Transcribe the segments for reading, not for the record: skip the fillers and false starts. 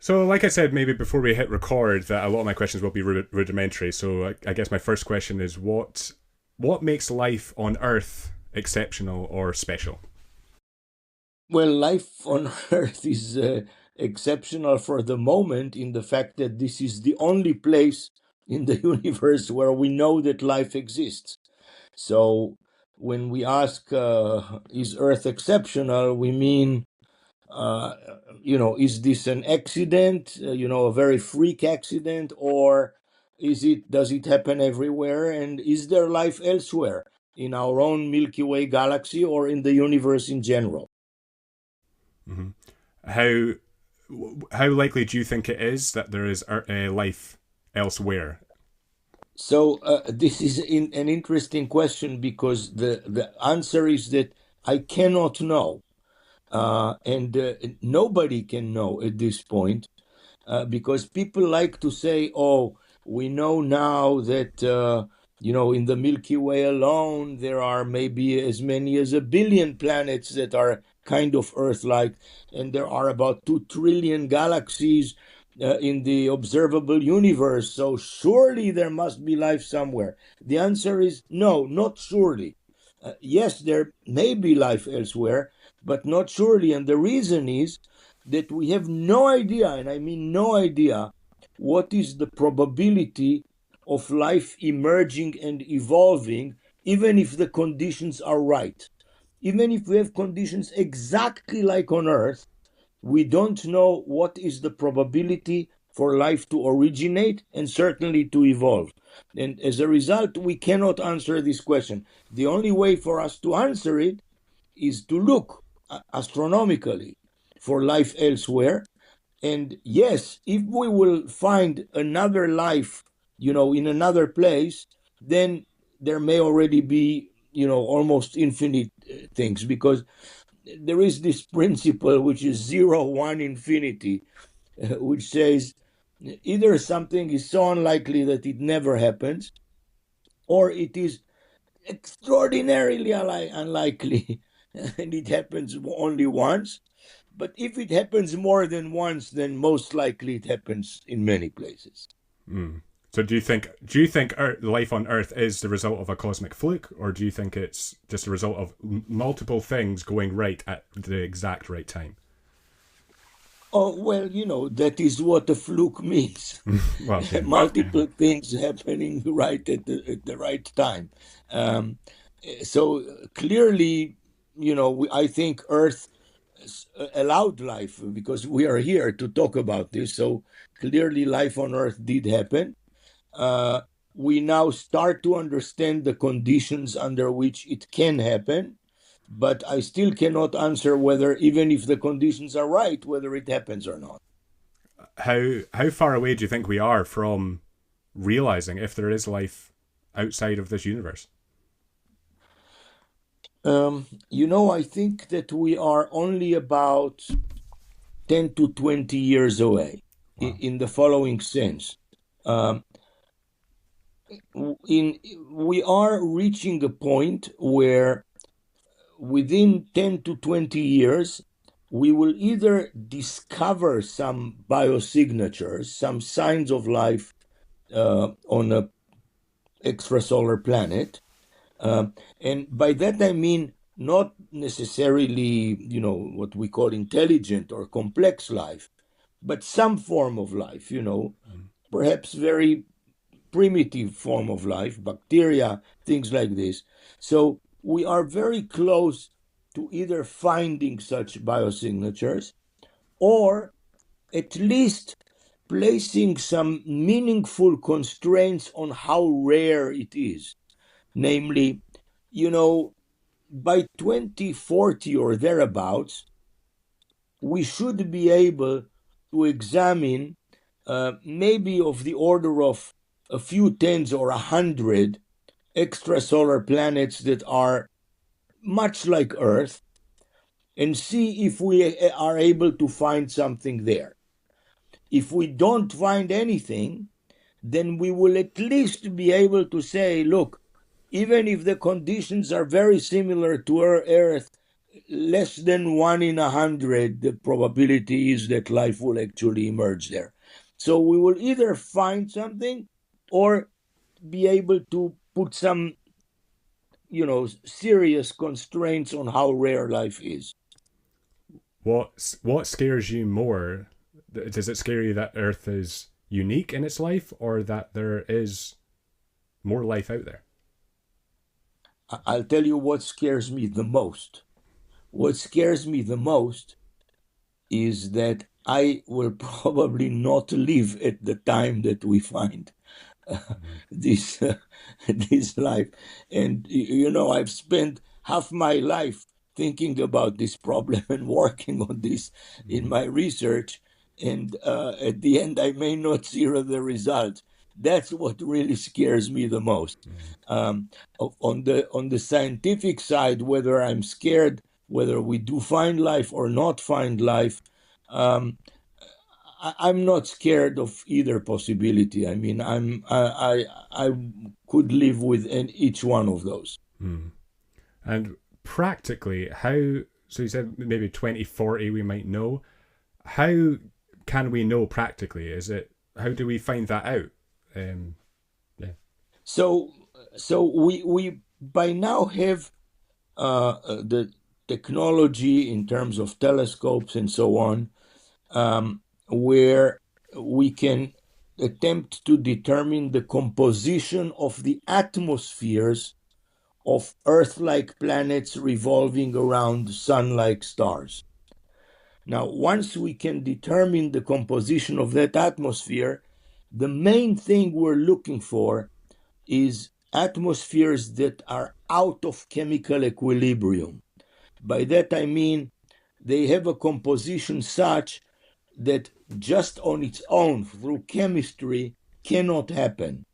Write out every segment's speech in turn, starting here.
So, like I said, maybe before we hit record, that a lot of my questions will be rudimentary. So, I guess my first question is what makes life on Earth exceptional or special? Well, life on Earth is exceptional for the moment in the fact that this is the only place in the universe where we know that life exists. So when we ask, is Earth exceptional, we mean, uh, is this an accident, a very freak accident, or does it happen everywhere? And is there life elsewhere in our own Milky Way galaxy or in the universe in general? Hmm. How how likely do you think it is that there is life elsewhere? So this is an interesting question because the answer is that I cannot know, and nobody can know at this point, because people like to say, "Oh, we know now that in the Milky Way alone there are maybe as many as 1 billion planets that are kind of Earth-like, and there are about 2 trillion galaxies in the observable universe. So surely there must be life somewhere." The answer is no, not surely. Yes, there may be life elsewhere, but not surely. And the reason is that we have no idea, and I mean no idea, what is the probability of life emerging and evolving, even if the conditions are right. Even if we have conditions exactly like on Earth, we don't know what is the probability for life to originate and certainly to evolve. And as a result, we cannot answer this question. The only way for us to answer it is to look astronomically for life elsewhere. And yes, if we will find another life, in another place, then there may already be, almost infinite things, because there is this principle which is zero, one, infinity, which says either something is so unlikely that it never happens, or it is extraordinarily unlikely and it happens only once. But if it happens more than once, then most likely it happens in many places. Mm. So, do you think life on Earth is the result of a cosmic fluke, or do you think it's just a result of multiple things going right at the exact right time? Oh, well, that is what a fluke means. Well, yeah. Multiple things happening right at the right time. Um, so clearly, I think Earth allowed life because we are here to talk about this. So clearly, life on Earth did happen. Uh, we now start to understand the conditions under which it can happen, but I still cannot answer whether, even if the conditions are right, whether it happens or not. How far away do you think we are from realizing if there is life outside of this universe? I think that we are only about 10 to 20 years away Wow. in the following sense. Um, we are reaching a point where within 10 to 20 years, we will either discover some biosignatures, some signs of life on a extrasolar planet. And by that I mean not necessarily, what we call intelligent or complex life, but some form of life, perhaps very primitive form of life, bacteria, things like this. So we are very close to either finding such biosignatures or at least placing some meaningful constraints on how rare it is. Namely, you know, by 2040 or thereabouts, we should be able to examine maybe of the order of a few tens or 100 extrasolar planets that are much like Earth and see if we are able to find something there. If we don't find anything, then we will at least be able to say, look, even if the conditions are very similar to our Earth, less than 1 in 100, the probability is that life will actually emerge there. So we will either find something or be able to put some, serious constraints on how rare life is. What scares you more? Does it scare you that Earth is unique in its life, or that there is more life out there? I'll tell you what scares me the most. What scares me the most is that I will probably not live at the time that we find this this life. And I've spent half my life thinking about this problem and working on this in my research, and at the end I may not see the result. That's what really scares me the most. um, on the scientific side, whether I'm scared whether we do find life or not find life, um, I'm not scared of either possibility. I mean, I could live with each one of those. And practically, how? So you said maybe 2040 we might know. How can we know practically? Is it how do we find that out? Yeah. So we by now have the technology in terms of telescopes and so on, where we can attempt to determine the composition of the atmospheres of Earth-like planets revolving around Sun-like stars. Now, once we can determine the composition of that atmosphere, the main thing we're looking for is atmospheres that are out of chemical equilibrium. By that I mean they have a composition such that just on its own, through chemistry, cannot happen.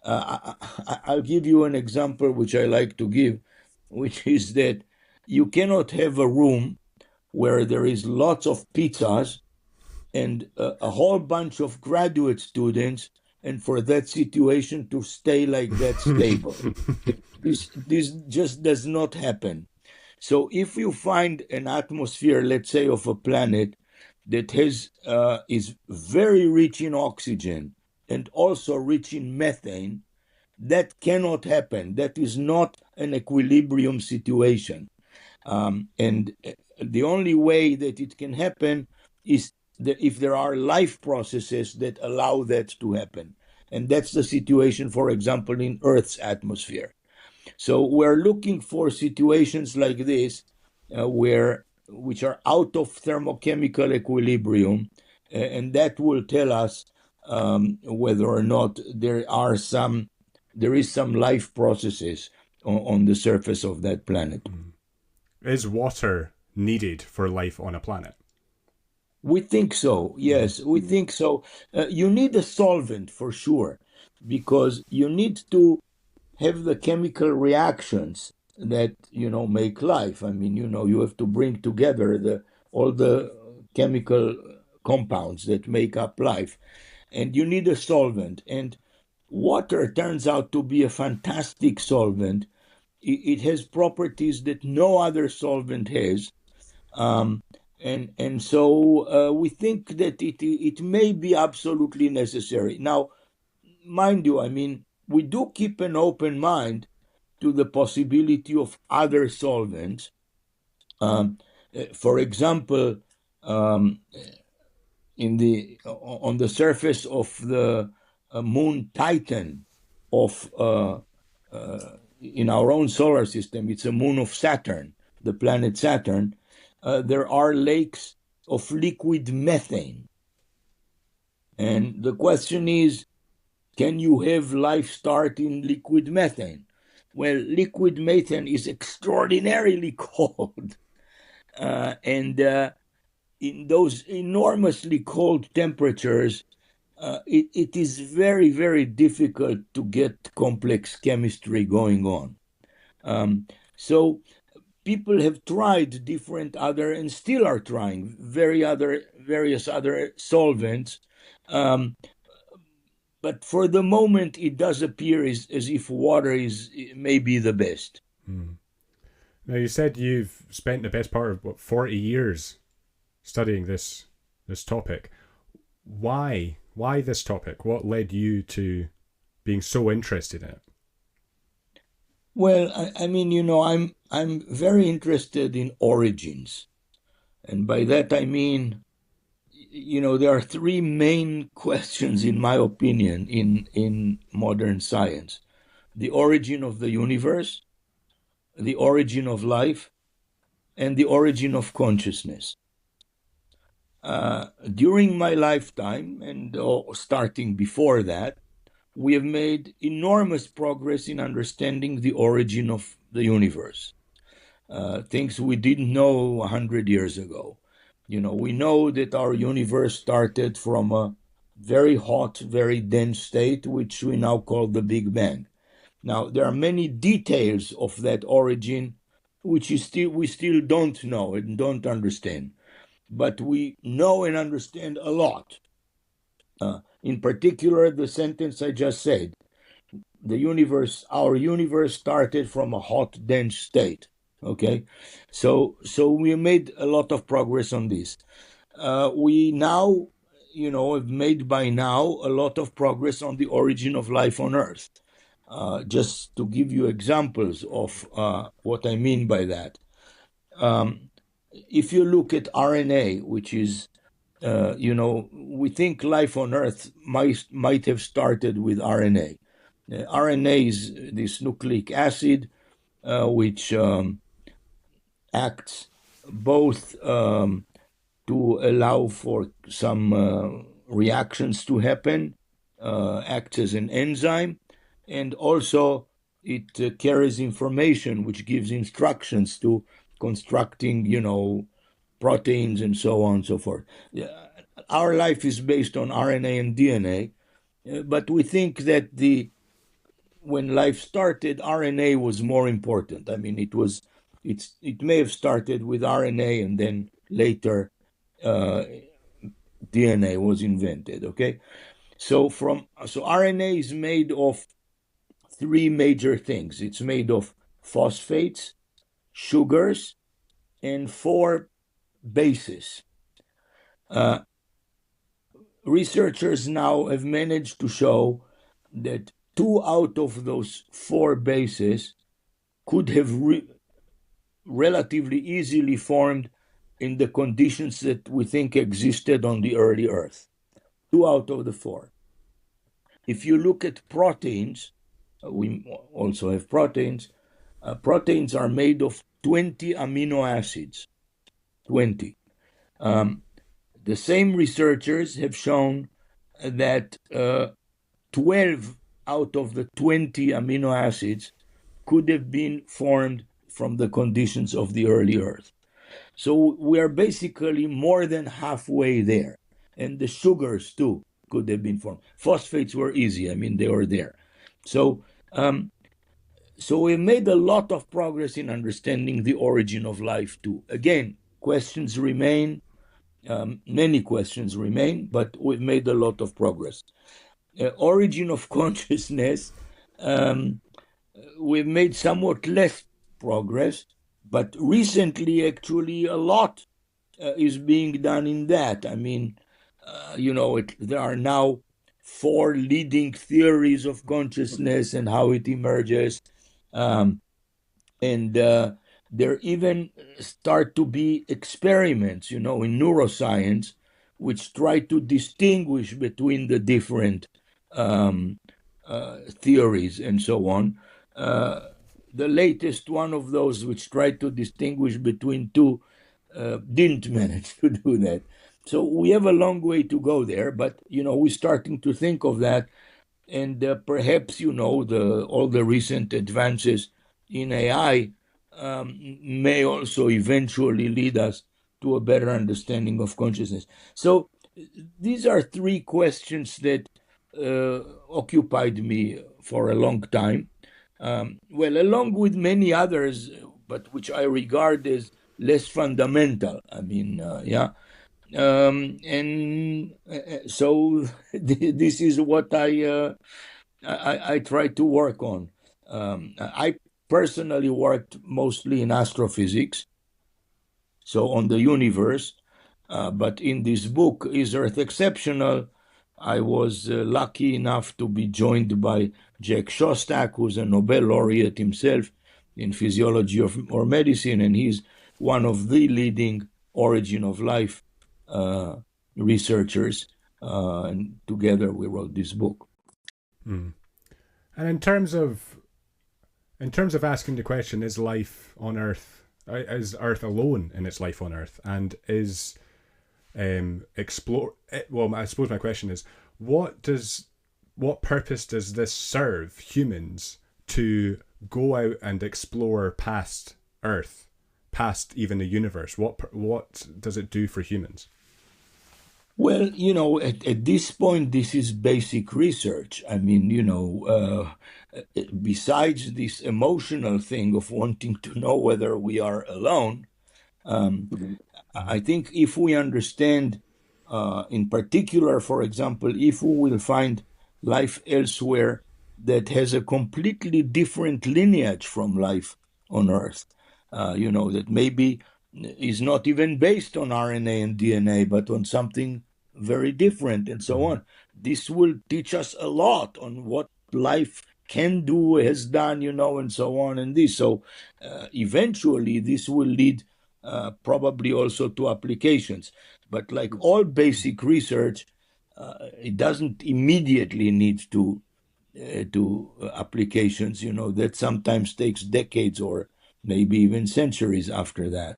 I'll give you an example which I like to give, which is that you cannot have a room where there is lots of pizzas and a whole bunch of graduate students, and for that situation to stay like that stable. This just does not happen. So if you find an atmosphere, let's say, of a planet that is very rich in oxygen and also rich in methane, that cannot happen. That is not an equilibrium situation. And the only way that it can happen is that if there are life processes that allow that to happen. And that's the situation, for example, in Earth's atmosphere. So we're looking for situations like this, which are out of thermochemical equilibrium, and that will tell us whether or not there is some life processes on the surface of that planet. Is water needed for life on a planet? We think so. Yes, we think so. You need a solvent for sure, because you need to have the chemical reactions that make life. I mean, you have to bring together all the chemical compounds that make up life, and you need a solvent. And water turns out to be a fantastic solvent. It has properties that no other solvent has. And so we think that it may be absolutely necessary. Now, mind you, I mean, we do keep an open mind to the possibility of other solvents. For example, on the surface of the moon Titan in our own solar system, it's a moon of Saturn, the planet Saturn. There are lakes of liquid methane, and the question is, can you have life start in liquid methane? Well, liquid methane is extraordinarily cold. And in those enormously cold temperatures, it is very, very difficult to get complex chemistry going on. So people have tried different other, and still are trying, various other solvents. But for the moment, it does appear as if water is maybe the best. Now you said you've spent the best part of 40 years studying this topic. Why this topic? What led you to being so interested in it? Well, I mean, I'm very interested in origins, and by that I mean, there are three main questions, in my opinion, in modern science: the origin of the universe, the origin of life, and the origin of consciousness. During my lifetime, and starting before that, we have made enormous progress in understanding the origin of the universe, things we didn't know 100 years ago. We know that our universe started from a very hot, very dense state, which we now call the Big Bang. Now, there are many details of that origin which we still don't know and don't understand, but we know and understand a lot. In particular, the sentence I just said: our universe started from a hot, dense state. Okay, so we made a lot of progress on this. We now, have made by now a lot of progress on the origin of life on Earth. Just to give you examples of what I mean by that. If you look at RNA, which is, we think life on Earth might have started with RNA. RNA is this nucleic acid which acts both to allow for some reactions to happen, acts as an enzyme, and also it carries information which gives instructions to constructing, proteins and so on and so forth. Our life is based on RNA and DNA, but we think that when life started, RNA was more important. I mean, it may have started with RNA and then later DNA was invented. Okay, so RNA is made of three major things. It's made of phosphates, sugars, and four bases. Researchers now have managed to show that two out of those four bases could have relatively easily formed in the conditions that we think existed on the early Earth. Two out of the four. If you look at proteins, we also have proteins. Proteins are made of 20 amino acids. 20. The same researchers have shown that 12 out of the 20 amino acids could have been formed from the conditions of the early Earth. So we are basically more than halfway there. And the sugars, too, could have been formed. Phosphates were easy. I mean, they were there. So we made a lot of progress in understanding the origin of life, too. Again, questions remain. Many questions remain, but we've made a lot of progress. Origin of consciousness, we've made somewhat less progress, but recently, actually, a lot is being done in that. I mean, there are now four leading theories of consciousness and how it emerges. And there even start to be experiments, in neuroscience, which try to distinguish between the different theories and so on. The latest one of those, which tried to distinguish between two, didn't manage to do that. So we have a long way to go there, but we're starting to think of that, and perhaps all the recent advances in AI may also eventually lead us to a better understanding of consciousness. So these are three questions that occupied me for a long time. Well, along with many others, but which I regard as less fundamental. I mean, yeah. And so this is what I try to work on. I personally worked mostly in astrophysics, so on the universe. But in this book, Is Earth Exceptional? I was lucky enough to be joined by Jack Szostak, who's a Nobel laureate himself in physiology or medicine, and he's one of the leading origin of life researchers. And together we wrote this book. Mm. And in terms of asking the question, is life on Earth, is Earth alone in its life on Earth, and is explore? Well, I suppose my question is, what purpose does this serve humans to go out and explore past Earth, past even the universe? What does it do for humans? Well, at this point, this is basic research. I mean, besides this emotional thing of wanting to know whether we are alone, I think if we understand, in particular, for example, if we will find life elsewhere that has a completely different lineage from life on Earth, that maybe is not even based on RNA and DNA, but on something very different and so on. This will teach us a lot on what life can do, has done, and so on and this. So eventually this will lead probably also to applications. But like all basic research, it doesn't immediately need to applications, that sometimes takes decades or maybe even centuries after that.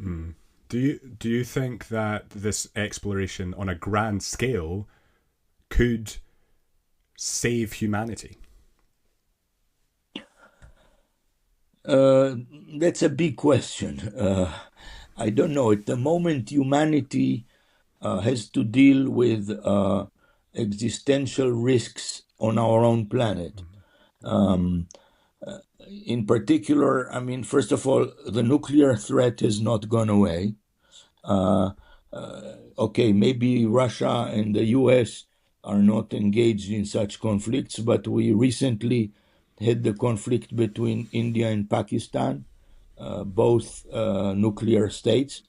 Mm. Do you think that this exploration on a grand scale could save humanity? That's a big question. I don't know. At the moment, humanity has to deal with existential risks on our own planet. Um, in particular, I mean, first of all, the nuclear threat has not gone away. Okay, maybe Russia and the US are not engaged in such conflicts, but we recently had the conflict between India and Pakistan, both nuclear states.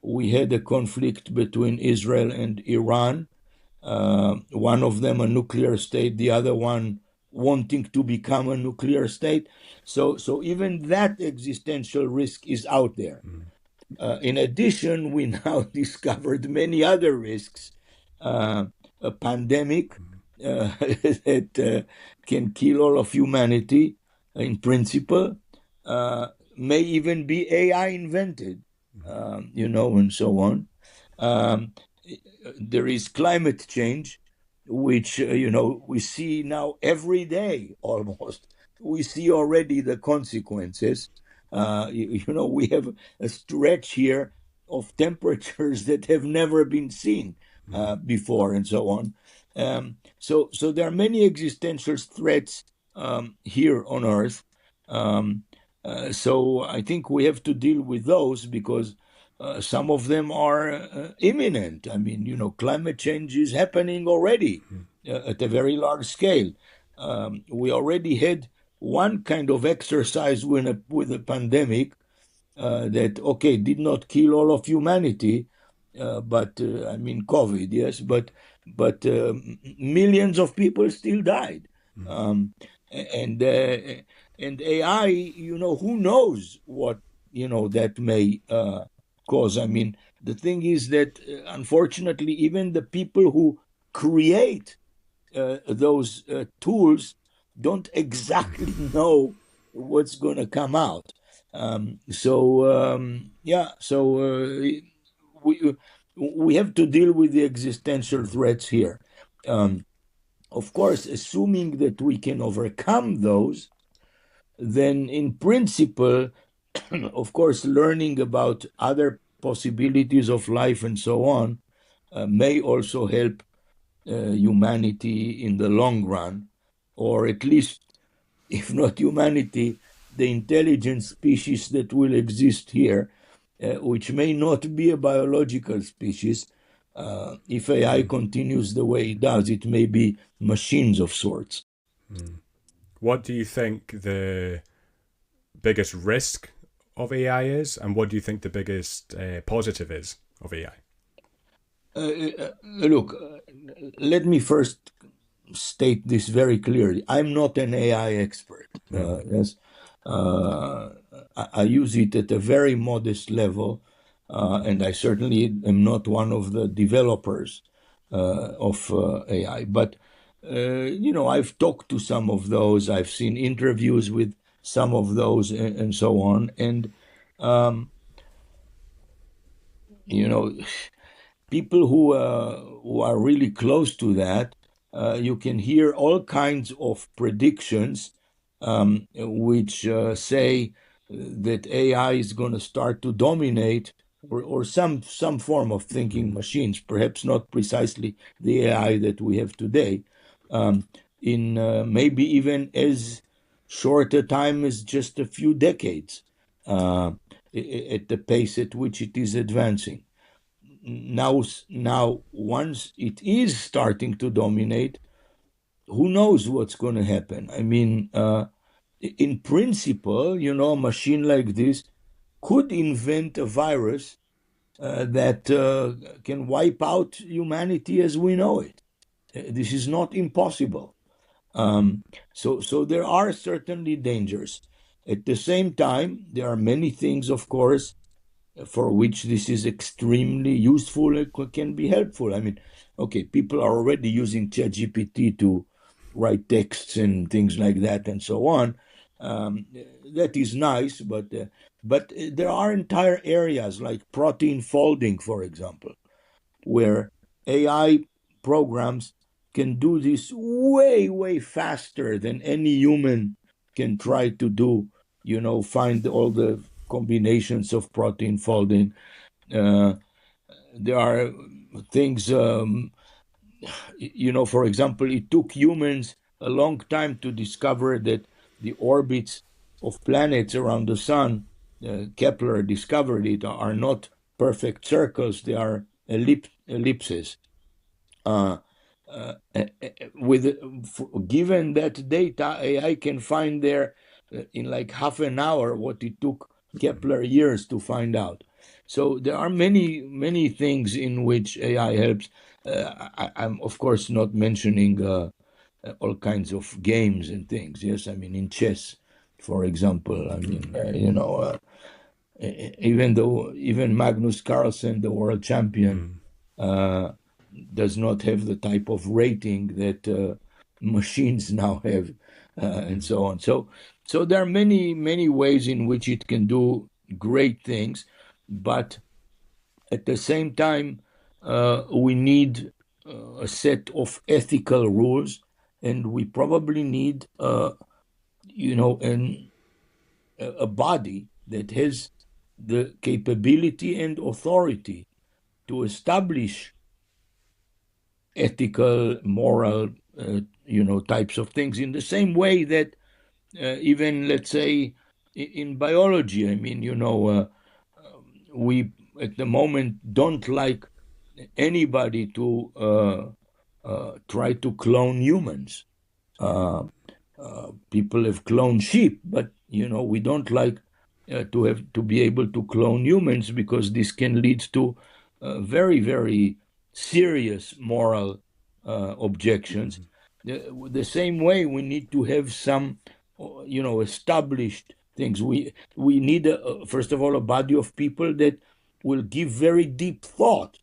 We had a conflict between Israel and Iran, one of them a nuclear state, the other one wanting to become a nuclear state. So even that existential risk is out there. In addition, we now discovered many other risks. A pandemic that can kill all of humanity, in principle, may even be AI invented, and so on. There is climate change, which, we see now every day almost. We see already the consequences. We have a stretch here of temperatures that have never been seen before, and so on. So there are many existential threats here on Earth. So I think we have to deal with those because some of them are imminent. I mean, climate change is happening already at a very large scale. We already had one kind of exercise with a pandemic that, okay, did not kill all of humanity, but I mean, COVID, yes, but millions of people still died. And AI, who knows what that may cause. I mean, the thing is that unfortunately, even the people who create those tools don't exactly know what's going to come out. We have to deal with the existential threats here. Of course, assuming that we can overcome those, then in principle, of course, learning about other possibilities of life and so on may also help humanity in the long run, or at least, if not humanity, the intelligent species that will exist here, which may not be a biological species. If AI continues the way it does, it may be machines of sorts. what do you think the biggest risk of AI is, and what do you think the biggest positive is of AI? Look, let me first state this very clearly. I'm not an AI expert. Yes, I use it at a very modest level, and I certainly am not one of the developers of AI. But I've talked to some of those. I've seen interviews with some of those, and so on. And um, you know, people who are really close to that, you can hear all kinds of predictions, which say that AI is going to start to dominate, or some form of thinking machines, perhaps not precisely the AI that we have today, in maybe even as short a time as just a few decades, at the pace at which it is advancing. Now, once it is starting to dominate, who knows what's going to happen? I mean, in principle, a machine like this could invent a virus that can wipe out humanity as we know it. This is not impossible. So there are certainly dangers. At the same time, there are many things, of course, for which this is extremely useful and can be helpful. I mean, okay, people are already using ChatGPT to write texts and things like that and so on. That is nice, but there are entire areas like protein folding, for example, where AI programs can do this way, way faster than any human can try to do, find all the combinations of protein folding. Uh, there are things, for example, it took humans a long time to discover that the orbits of planets around the sun, Kepler discovered it, are not perfect circles, they are ellipses. Uh, given that data, AI can find there in like half an hour what it took Kepler years to find out. So there are many things in which AI helps. I'm of course not mentioning all kinds of games and things. Yes, I mean in chess, for example. I mean, even Magnus Carlsen, the world champion, uh, does not have the type of rating that machines now have, and so on. So there are many ways in which it can do great things, but at the same time, we need a set of ethical rules, and we probably need, a body that has the capability and authority to establish ethical, moral, types of things in the same way that even, let's say, in biology, I mean, we at the moment don't like anybody to try to clone humans. People have cloned sheep, but we don't like to be able to clone humans because this can lead to very serious moral objections. The same way, we need to have some, established things. We need first of all a body of people that will give very deep thought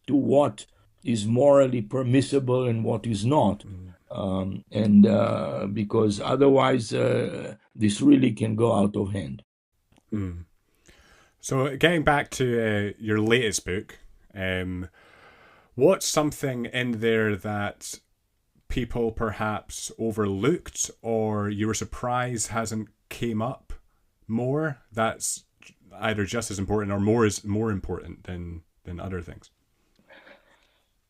to what is morally permissible and what is not. And because otherwise, this really can go out of hand. So, getting back to your latest book, um, what's something in there that people perhaps overlooked or you were surprised hasn't came up more, that's either just as important or more important than other things?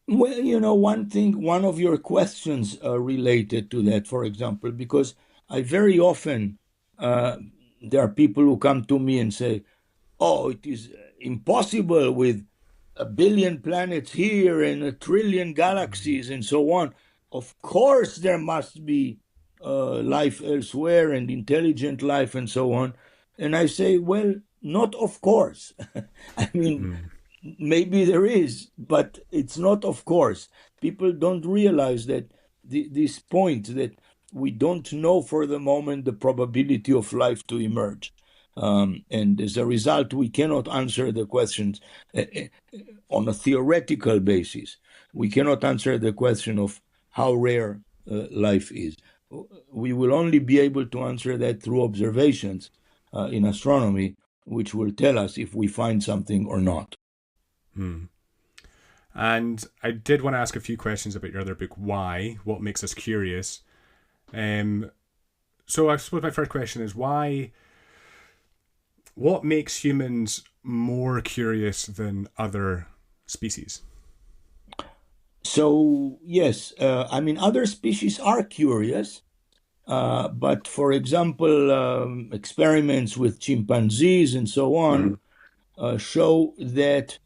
Well, one of your questions related to that, for example, because I very often, uh, there are people who come to me and say, oh, it is impossible with a billion planets here and a trillion galaxies and so on. Of course, there must be life elsewhere and intelligent life and so on. And I say, well, not of course. I mean, Mm. maybe there is, but it's not of course. People don't realize that this point that we don't know for the moment the probability of life to emerge. And as a result, we cannot answer the questions on a theoretical basis. We cannot answer the question of how rare life is. We will only be able to answer that through observations in astronomy, which will tell us if we find something or not. Mm. And I did want to ask a few questions about your other book, Why? What makes us curious? Um, so I suppose my first question is why? What makes humans more curious than other species? So, yes, I mean, other species are curious, but for example, experiments with chimpanzees and so on show that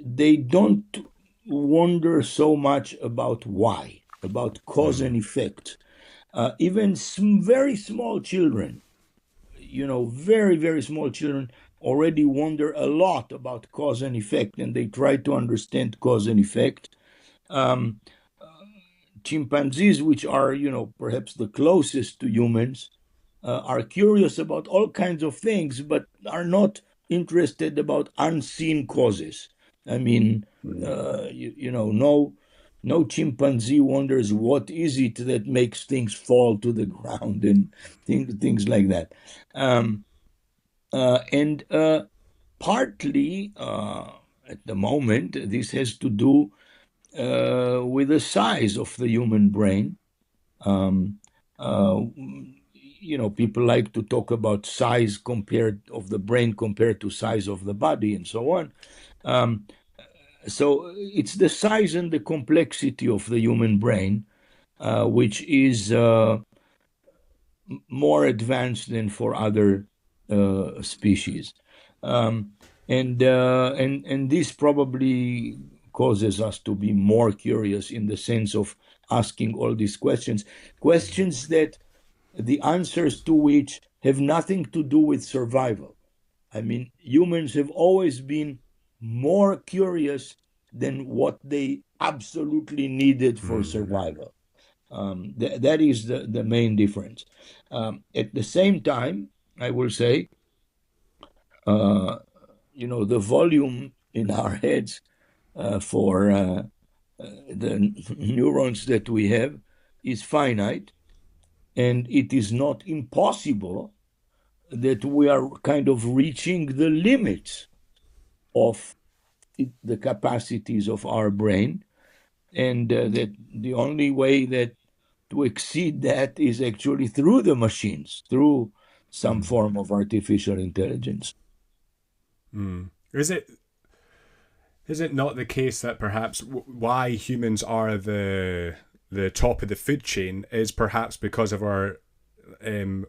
they don't wonder so much about why, about cause Mm. and effect. Even very small children, very, very small children already wonder a lot about cause and effect, and they try to understand cause and effect. Um, Chimpanzees, which are, perhaps the closest to humans, are curious about all kinds of things, but are not interested about unseen causes. I mean, Mm. no chimpanzee wonders what is it that makes things fall to the ground and things like that. Um, and partly, at the moment, this has to do with the size of the human brain. Um, uh, People like to talk about size compared of the brain compared to size of the body and so on. Um, so it's the size and the complexity of the human brain, which is more advanced than for other species. Um, and this probably causes us to be more curious in the sense of asking all these questions that the answers to which have nothing to do with survival. I mean, humans have always been more curious than what they absolutely needed for Mm. survival. That is the main difference. At the same time, I will say, uh, the volume in our heads for the neurons that we have is finite, and it is not impossible that we are kind of reaching the limits of the capacities of our brain, and that the only way that to exceed that is actually through the machines, through some Mm. form of artificial intelligence. Mm. Is it not the case that perhaps why humans are the top of the food chain is perhaps because of our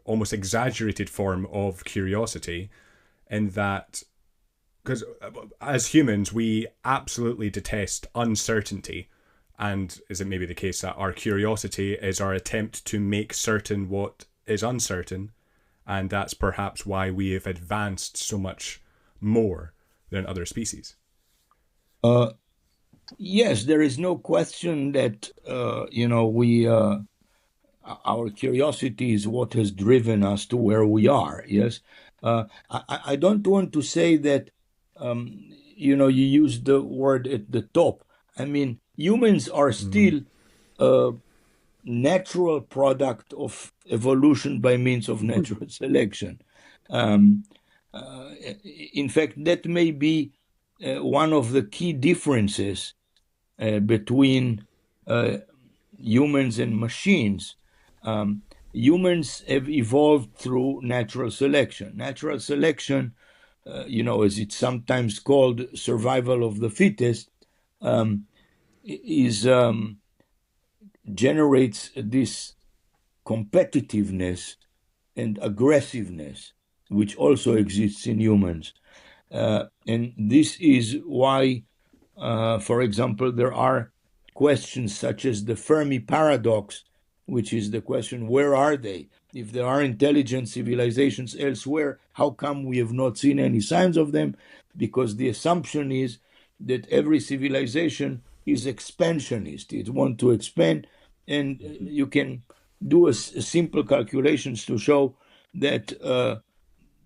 almost exaggerated form of curiosity, in that because as humans we absolutely detest uncertainty, and is it maybe the case that our curiosity is our attempt to make certain what is uncertain, and that's perhaps why we have advanced so much more than other species? Uh, yes, there is no question that we our curiosity is what has driven us to where we are. Yes, I don't want to say that. You use the word at the top. I mean, humans are Mm. still a natural product of evolution by means of natural selection. Um, uh, in fact, that may be one of the key differences between uh, humans and machines. Um, Humans have evolved through natural selection. Natural selection, as it's sometimes called, survival of the fittest, um, is generates this competitiveness and aggressiveness, which also exists in humans. And this is why, for example, there are questions such as the Fermi paradox, which is the question, where are they? If there are intelligent civilizations elsewhere, how come we have not seen any signs of them? Because the assumption is that every civilization is expansionist. It wants to expand, and you can do a simple calculations to show that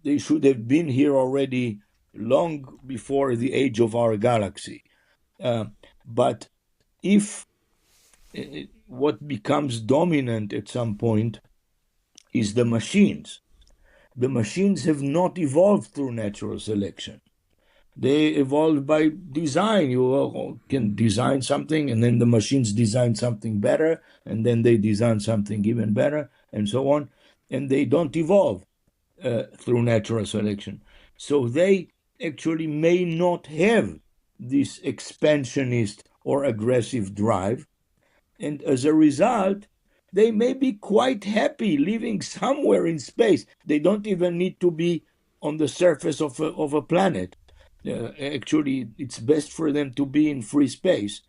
they should have been here already long before the age of our galaxy. But if what becomes dominant at some point is the machines. The machines have not evolved through natural selection. They evolved by design. You can design something, and then the machines design something better, and then they design something even better, and so on. And they don't evolve through natural selection. So they actually may not have this expansionist or aggressive drive. And as a result, they may be quite happy living somewhere in space. They don't even need to be on the surface of a planet. Actually, it's best for them to be in free space,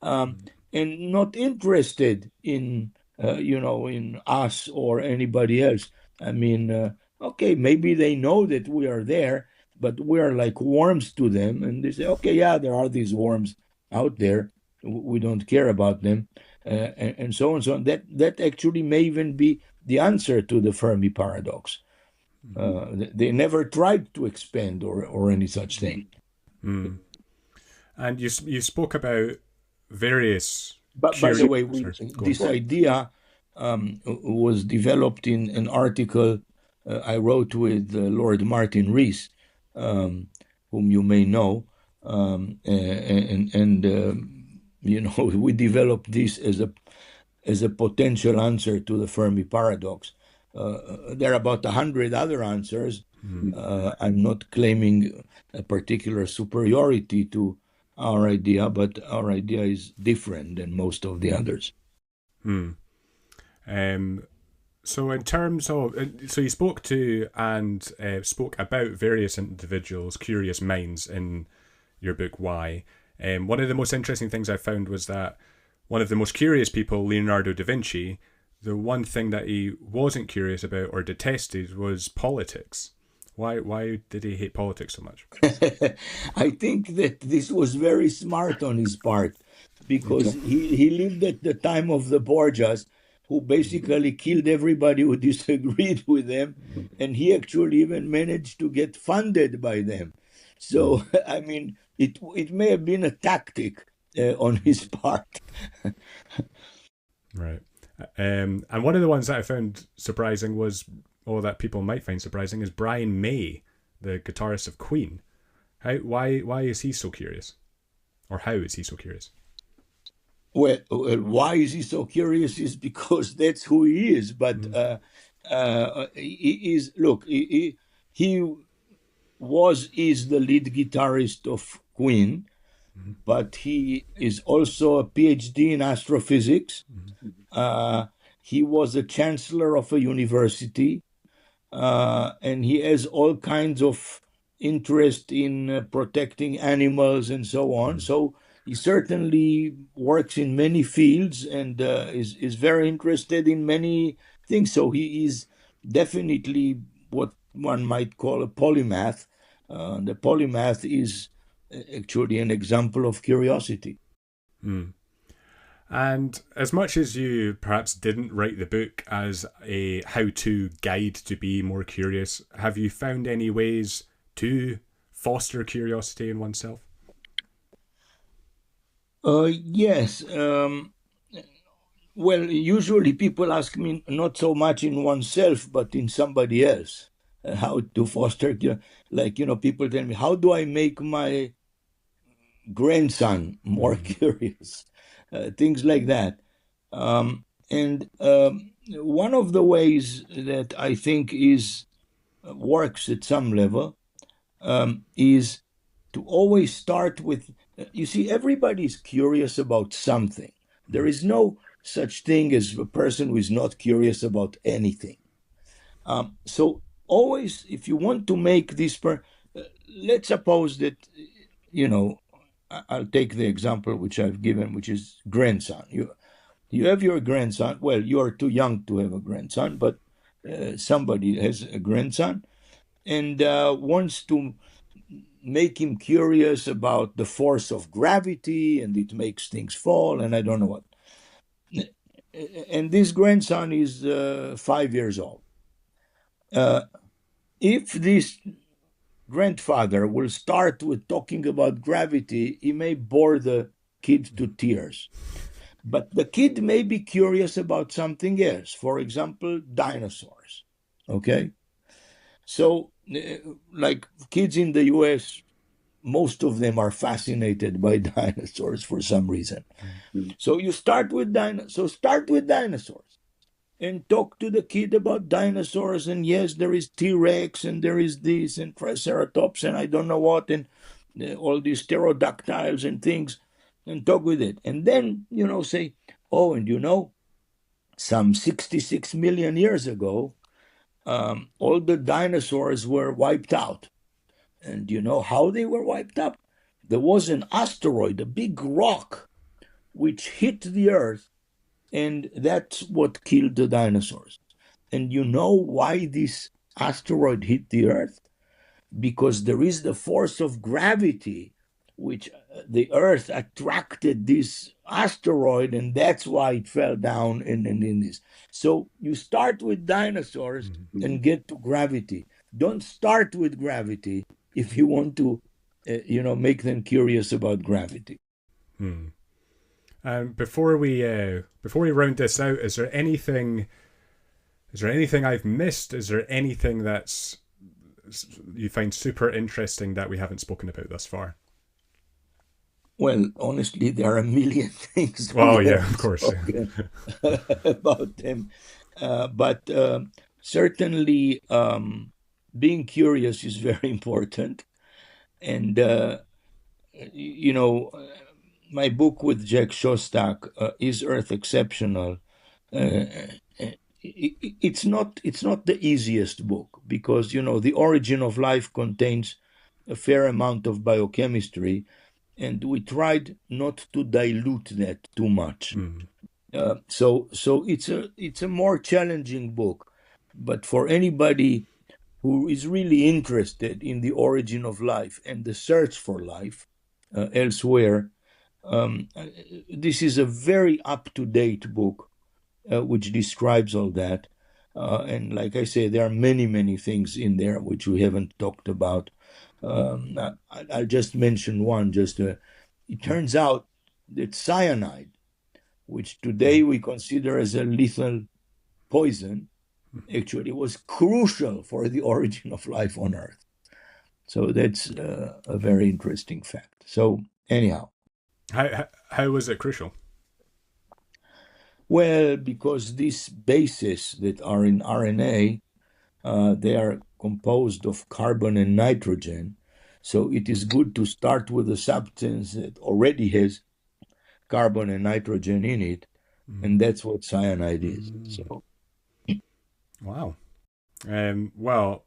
and not interested in, in us or anybody else. I mean, okay, maybe they know that we are there, but we are like worms to them, and they say, okay, yeah, there are these worms out there. We don't care about them, and so on and so on. That actually may even be the answer to the Fermi paradox. They never tried to expand or any such thing. Mm. And you spoke about various. But by the way, this on. idea was developed in an article I wrote with Lord Martin Rees, whom you may know, and we developed this as a potential answer to the Fermi paradox. There are about 100 other answers. I'm not claiming a particular superiority to our idea, but our idea is different than most of the others. So in terms of, so you spoke to and spoke about various individuals, curious minds in your book, Why? One of the most interesting things I found was that one of the most curious people, Leonardo da Vinci, the one thing that he wasn't curious about or detested was politics. Why did he hate politics so much? I think that this was very smart on his part, because he lived at the time of the Borgias, who basically killed everybody who disagreed with them, and he actually even managed to get funded by them. So, I mean, it may have been a tactic on his part. Right. And one of the ones that I found surprising was, or that people might find surprising, is Brian May, the guitarist of Queen. Why is he so curious? Or how is he so curious? Well, why is he so curious is because that's who he is. But he is, look, he is the lead guitarist of Queen, but he is also a PhD in astrophysics. He was a chancellor of a university, and he has all kinds of interest in protecting animals and so on. So he certainly works in many fields and is very interested in many things. So he is definitely what one might call a polymath. The polymath is actually an example of curiosity. And as much as you perhaps didn't write the book as a how-to guide to be more curious, have you found any ways to foster curiosity in oneself? Yes. Well, usually people ask me not so much in oneself, but in somebody else, how to foster. Like, people tell me, how do I make my grandson more curious? Things like that. And one of the ways that I think works at some level is to always start with, you see, everybody's curious about something. There is no such thing as a person who is not curious about anything. So always, if you want to make this, let's suppose that, I'll take the example which I've given, which is grandson. You have your grandson. Well, you are too young to have a grandson, but somebody has a grandson and wants to make him curious about the force of gravity, and it makes things fall, and I don't know what. And this grandson is 5 years old. If this grandfather will start with talking about gravity, he may bore the kid to tears. But the kid may be curious about something else. For example, dinosaurs. Okay? So, like kids in the US, most of them are fascinated by dinosaurs for some reason. So you start with dinosaurs and talk to the kid about dinosaurs. And yes, there is T-Rex and there is this and Triceratops and I don't know what and all these pterodactyls and things, and talk with it. And then, say, oh, and some 66 million years ago, all the dinosaurs were wiped out. And you know how they were wiped out? There was an asteroid, a big rock, which hit the Earth, and that's what killed the dinosaurs. And you know why this asteroid hit the Earth? Because there is the force of gravity, which the Earth attracted this asteroid, and that's why it fell down in this. So you start with dinosaurs and get to gravity. Don't start with gravity if you want to, make them curious about gravity. Before we round this out, is there anything I've missed? Is there anything that's you find super interesting that we haven't spoken about thus far? Well, honestly, there are a million things. Well, yeah, of course, about them, but certainly being curious is very important. And my book with Jack Shostak, Is Earth Exceptional? It's not the easiest book because the origin of life contains a fair amount of biochemistry, and we tried not to dilute that too much. So it's a more challenging book, but for anybody who is really interested in the origin of life and the search for life elsewhere, this is a very up-to-date book which describes all that. And like I say, there are many, many things in there which we haven't talked about. I'll just mention one. It turns out that cyanide, which today we consider as a lethal poison, actually was crucial for the origin of life on Earth. So that's a very interesting fact. So anyhow. How was it crucial? Well, because these bases that are in RNA, they are composed of carbon and nitrogen. So it is good to start with a substance that already has carbon and nitrogen in it. And that's what cyanide is. So. Wow. Well,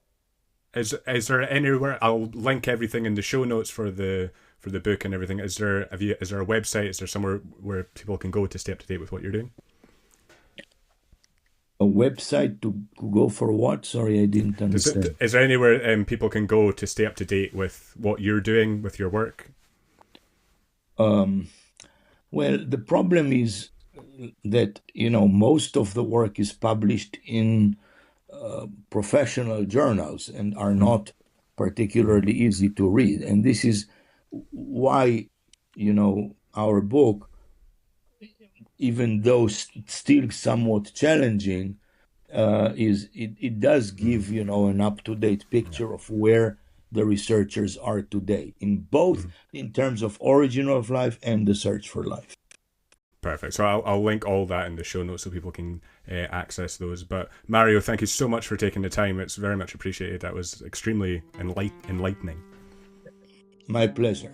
is there anywhere? I'll link everything in the show notes for the book and everything. Is there a website? Is there somewhere where people can go to stay up to date with what you're doing? A website to go for what? Sorry, I didn't understand. Is there anywhere people can go to stay up to date with what you're doing with your work? Well, the problem is that most of the work is published in professional journals and are not particularly easy to read, and this is why our book, even though still somewhat challenging, it does give an up-to-date picture of where the researchers are today, in both in terms of origin of life and the search for life. Perfect. So I'll link all that in the show notes so people can access those. But Mario, thank you so much for taking the time. It's very much appreciated. That was extremely enlightening. My pleasure.